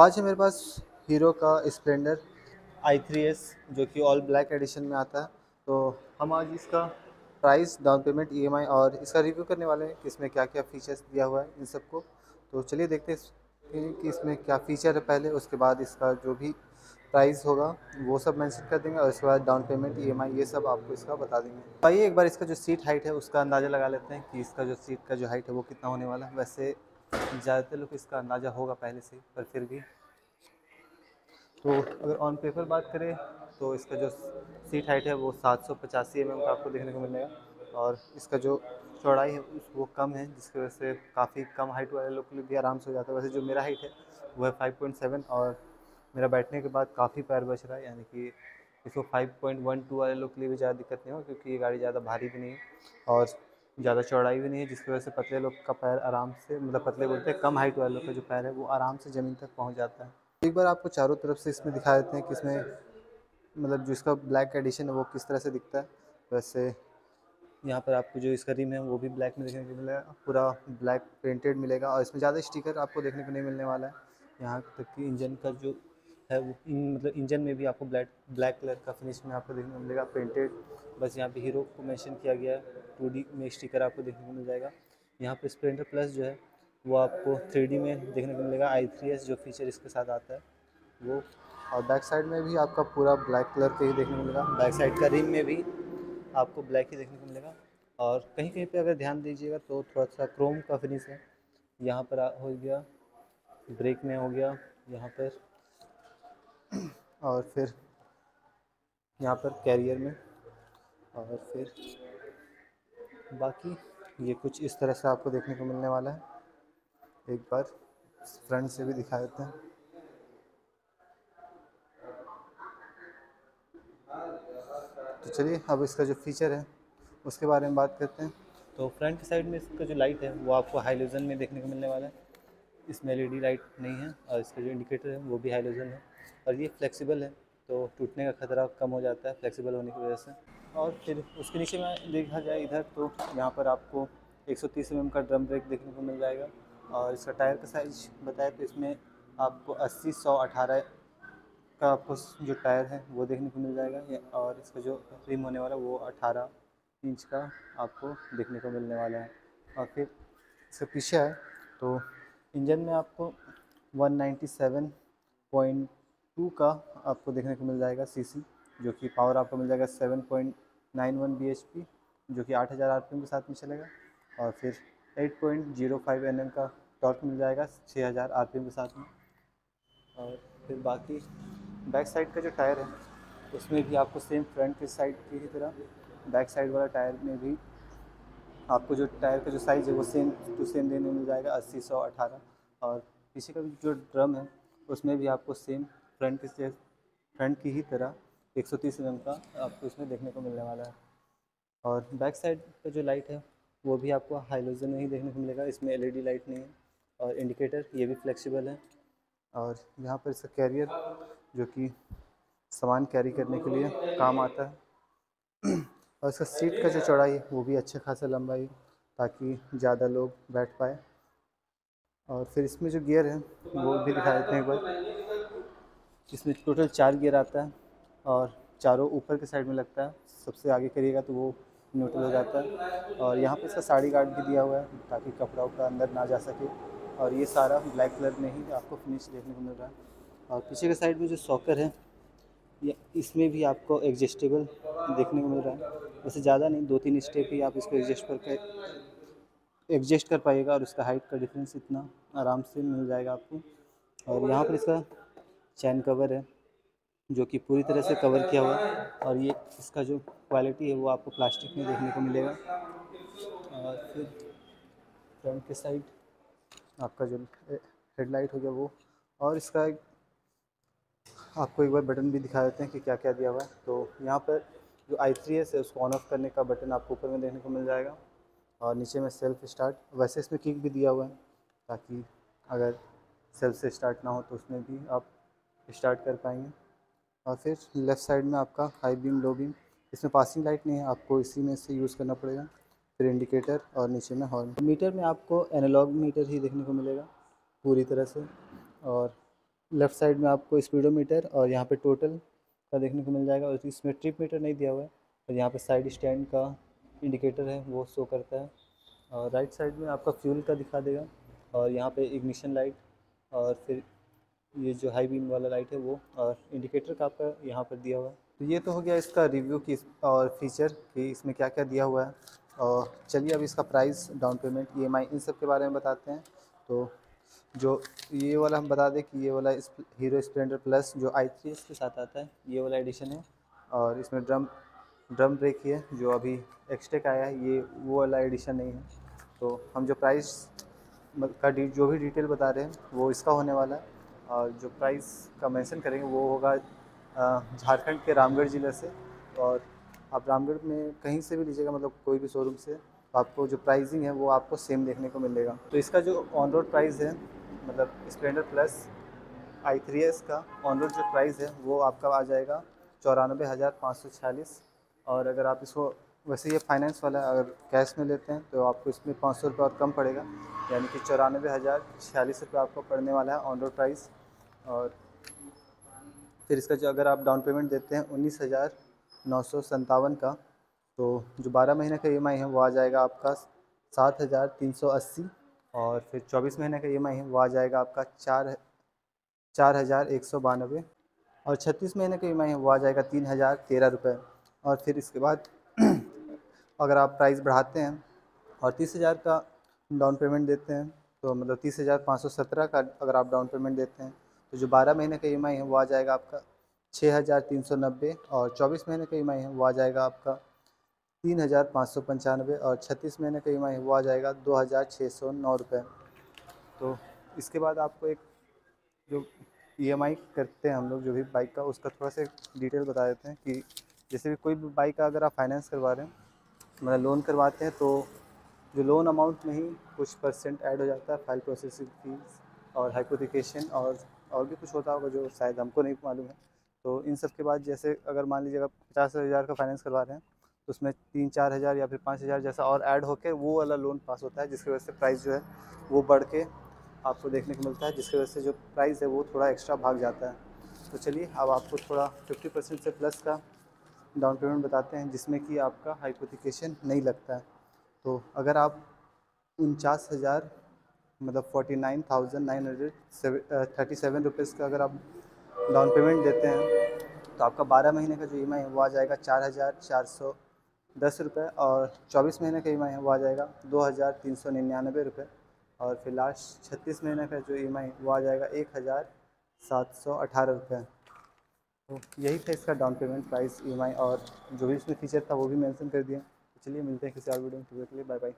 आज है मेरे पास हीरो का स्प्लेंडर i3s जो कि ऑल ब्लैक एडिशन में आता है। तो हम आज इसका प्राइस, डाउन पेमेंट, ईएमआई और इसका रिव्यू करने वाले हैं कि इसमें क्या क्या फीचर्स दिया हुआ है इन सबको। तो चलिए देखते हैं कि इसमें क्या फ़ीचर है पहले, उसके बाद इसका जो भी प्राइस होगा वो सब मेंशन कर देंगे और उसके बाद डाउन पेमेंट, ईएमआई ये सब आपको इसका बता देंगे। आइए एक बार इसका जो सीट हाइट है उसका अंदाज़ा लगा लेते हैं कि इसका जो सीट का जो हाइट है वो कितना होने वाला है। वैसे ज़्यादातर लोग को इसका अंदाज़ा होगा पहले से ही, पर फिर भी तो अगर ऑन पेपर बात करें तो इसका जो सीट हाइट है वो 785 का आपको देखने को मिलेगा और इसका जो चौड़ाई है वो कम है, जिसकी वजह से काफ़ी कम हाइट वाले लोग के लिए भी आराम से हो जाता है। वैसे जो मेरा हाइट है वो है 5.7 और मेरा बैठने के बाद काफ़ी पैर बच रहा है, यानी कि इसको 5.12 वाले लोग के लिए भी ज़्यादा दिक्कत नहीं हो, क्योंकि ये गाड़ी ज़्यादा भारी भी नहीं है और ज़्यादा चौड़ाई भी नहीं है, जिसकी वजह से पतले लोग का पैर आराम से, मतलब पतले बोलते हैं कम हाइट वाले लोग का जो पैर है वो आराम से ज़मीन तक पहुँच जाता है। एक बार आपको चारों तरफ से इसमें दिखा देते हैं कि इसमें मतलब जो इसका ब्लैक एडिशन है वो किस तरह से दिखता है। वैसे यहाँ पर आपको जो इसका रिम है वो भी ब्लैक में देखने को मिलेगा, पूरा ब्लैक पेंटेड मिलेगा और इसमें ज़्यादा स्टिकर आपको देखने को नहीं मिलने वाला है। यहाँ तक कि इंजन का जो है वो मतलब इंजन में भी आपको ब्लैक ब्लैक कलर का फिनिश में आपको देखने को मिलेगा पेंटेड। बस यहाँ पे हीरो को मेंशन किया गया है, 2D में स्टिकर आपको देखने को मिल जाएगा। यहाँ पे स्प्लेंडर प्लस जो है वो आपको 3D में देखने को मिलेगा, i3s जो फीचर इसके साथ आता है वो। और बैक साइड में भी आपका पूरा ब्लैक कलर का ही देखने को मिलेगा, बैक साइड का रिम में भी आपको ब्लैक ही देखने को मिलेगा। और कहीं कहीं पे अगर ध्यान दीजिएगा तो थोड़ा सा क्रोम का फिनिश है, यहाँ पर हो गया, ब्रेक में हो गया यहाँ पर, और फिर यहाँ पर कैरियर में, और फिर बाकी ये कुछ इस तरह से आपको देखने को मिलने वाला है। एक बार फ्रंट से भी दिखा देते हैं। तो चलिए अब इसका जो फीचर है उसके बारे में बात करते हैं। तो फ्रंट की साइड में इसका जो लाइट है वो आपको हाइलोजन में देखने को मिलने वाला है, इसमें एलईडी लाइट नहीं है और इसका जो इंडिकेटर है वो भी हाइलोजन है और ये फ्लेक्सिबल है, तो टूटने का खतरा कम हो जाता है फ्लेक्सिबल होने की वजह से। और फिर उसके नीचे में देखा जाए इधर तो यहाँ पर आपको 130 mm का ड्रम ब्रेक देखने को मिल जाएगा और इसका टायर का साइज बताए तो इसमें आपको 80-100-18 का आपको जो टायर है वो देखने को मिल जाएगा और इसका जो रिम होने वाला है वो 18 इंच का आपको देखने को मिलने वाला है। और फिर इसके पीछे है तो इंजन में आपको 197.2 का आपको देखने को मिल जाएगा सीसी, जो कि पावर आपको मिल जाएगा 7.91 bhp, जो कि 8000 आरपीएम के साथ में चलेगा। और फिर 8.05 Nm का टॉर्क मिल जाएगा 6000 आरपीएम के साथ में। और फिर बाकी बैक साइड का जो टायर है उसमें भी आपको सेम फ्रंट की साइड की ही तरह बैक साइड वाला टायर में भी आपको जो टायर का जो साइज़ है वो सेम टू सेम देने मिल जाएगा, 80-100-18। और पीछे का जो ड्रम है उसमें भी आपको सेम फ्रंट की ही तरह 130 mm का आपको इसमें देखने को मिलने वाला है। और बैक साइड का जो लाइट है वो भी आपको हाइलोजन में ही देखने को मिलेगा, इसमें एलईडी लाइट नहीं है। और इंडिकेटर ये भी फ्लेक्सिबल है। और यहाँ पर इसका कैरियर जो कि सामान कैरी करने के लिए काम आता है। और इसका सीट का जो चौड़ाई है वो भी अच्छा खासा लंबा है ताकि ज़्यादा लोग बैठ पाए। और फिर इसमें जो गियर है वो भी दिखा देते हैं एक बार। इसमें टोटल 4 गियर आता है और चारों ऊपर के साइड में लगता है, सबसे आगे करिएगा तो वो न्यूट्रल हो जाता है। और यहाँ पे इसका साड़ी गार्ड भी दिया हुआ है ताकि कपड़ा उपड़ा अंदर ना जा सके। और ये सारा ब्लैक कलर में ही आपको फिनिश देखने को मिल रहा है। और पीछे के साइड में जो सॉकर है ये इसमें भी आपको एडजस्टेबल देखने को मिल रहा है। वैसे ज़्यादा नहीं, 2-3 स्टेप ही आप इसको एडजस्ट करके एडजस्ट कर पाइएगा और उसका हाइट का डिफरेंस इतना आराम से मिल जाएगा आपको। और यहाँ पर इसका चैन कवर है जो कि पूरी तरह से कवर किया हुआ है और ये इसका जो क्वालिटी है वो आपको प्लास्टिक में देखने को मिलेगा। और फिर फ्रंट के साइड आपका जो हेडलाइट हो गया वो, और इसका आपको एक बार बटन भी दिखा देते हैं कि क्या क्या दिया हुआ है। तो यहाँ पर जो i3s है उसको ऑन ऑफ करने का बटन आपको ऊपर में देखने को मिल जाएगा और नीचे में सेल्फ स्टार्ट, वैसे इसमें किक भी दिया हुआ है ताकि अगर सेल्फ से स्टार्ट ना हो तो उसमें भी आप स्टार्ट कर पाएंगे। और फिर लेफ़्ट साइड में आपका हाई बीम, लो बीम, इसमें पासिंग लाइट नहीं है, आपको इसी में से यूज़ करना पड़ेगा। फिर इंडिकेटर और नीचे में हॉर्न। मीटर में आपको एनालॉग मीटर ही देखने को मिलेगा पूरी तरह से। और लेफ़्ट साइड में आपको स्पीडोमीटर और यहाँ पे टोटल का देखने को मिल जाएगा, और इसमें ट्रिप मीटर नहीं दिया हुआ है। और यहाँ पे साइड स्टैंड का इंडिकेटर है वो शो करता है। और राइट साइड में आपका फ्यूल का दिखा देगा, और यहाँ पे इग्निशन लाइट, और फिर ये जो हाई बीम वाला लाइट है वो, और इंडिकेटर का आपका यहाँ पर दिया हुआ है। तो ये तो हो गया इसका रिव्यू की और फीचर कि इसमें क्या क्या दिया हुआ है। और चलिए अब इसका प्राइस, डाउन पेमेंट, ईएमआई, इन सब के बारे में बताते हैं। तो जो ये वाला हम बता दें कि ये वाला हीरो स्प्लेंडर प्लस जो i3 के साथ आता है, ये वाला एडिशन है। और इसमें ड्रम ब्रेक ही है जो अभी एक्सटेक आया है, ये वो वाला एडिशन नहीं है। तो हम जो प्राइस का जो भी डिटेल बता रहे हैं वो इसका होने वाला है। और जो प्राइस का मेंशन करेंगे वो होगा झारखंड के रामगढ़ ज़िले से। और आप रामगढ़ में कहीं से भी लीजिएगा, मतलब कोई भी शोरूम से, तो आपको जो प्राइसिंग है वो आपको सेम देखने को मिलेगा। तो इसका जो ऑन रोड प्राइस है, मतलब स्प्लेंडर प्लस i3s का ऑन रोड जो प्राइस है वो आपका आ जाएगा 94,546। और अगर आप इसको, वैसे ये फाइनेंस वाला है, अगर कैश में लेते हैं तो आपको इसमें 500 रुपये और कम पड़ेगा, यानी कि 94,046 रुपये आपको पड़ने वाला है ऑन रोड प्राइस। और फिर इसका जो अगर आप डाउन पेमेंट देते हैं 19,957 का, तो जो 12 महीने का ईएमआई है वो आ जाएगा आपका 7,380। और फिर 24 महीने का ईएमआई है वो आ जाएगा आपका 4,192। और 36 महीने का ईएमआई है वो आ जाएगा 3,013 रुपये। और फिर इसके बाद अगर आप प्राइस बढ़ाते हैं और 30,000 का डाउन पेमेंट देते हैं, तो मतलब 30,517 का अगर आप डाउन पेमेंट देते हैं, तो जो 12 महीने का ईएमआई है वो आ जाएगा आपका 6,390। और 24 महीने का ईएमआई है वो आ जाएगा आपका 3,595। और 36 महीने का ईएमआई है वो आ जाएगा 2,609 रुपये। तो इसके बाद आपको एक जो ईएमआई करते हैं हम लोग जो भी बाइक का, उसका थोड़ा सा डिटेल बता देते हैं कि जैसे भी कोई भी बाइक का अगर आप फाइनेंस करवा रहे हैं, मतलब लोन करवाते हैं, तो जो लोन अमाउंट में ही कुछ परसेंट ऐड हो जाता है फाइल प्रोसेसिंग फीस और हाइपोथिकेशन, और भी कुछ होता होगा जो शायद हमको नहीं मालूम है। तो इन सब के बाद जैसे अगर मान लीजिए अगर 50,000 का फाइनेंस करवा रहे हैं, तो उसमें 3-4 हज़ार या फिर 5,000 जैसा और ऐड होकर वो वाला लोन पास होता है, जिसकी वजह से प्राइस जो है वो बढ़ के आपको देखने को मिलता है, जिसकी वजह से जो प्राइस है वो थोड़ा एक्स्ट्रा भाग जाता है। तो चलिए अब आपको थोड़ा 50% से प्लस का डाउन पेमेंट बताते हैं, जिसमें कि आपका हाइपोथिकेशन नहीं लगता है। तो अगर आप 49,000, मतलब 49,937 रुपीज़ का अगर आप डाउन पेमेंट देते हैं, तो आपका 12 महीने का जो ईएमआई है वो आ जाएगा 4,410 रुपये। और 24 महीने का ईएमआई है वो आ जाएगा 2,399 रुपये। और फिर लास्ट 36 महीने का जो ईएमआई है वो आ जाएगा 1,718 रुपये। तो यही था इसका डाउन पेमेंट, प्राइस, ईएमआई, और जो भी इसमें फीचर था वो भी मेंशन कर दिया। तो चलिए मिलते हैं किसी और वीडियो में, तब तक के लिए बाय बाय।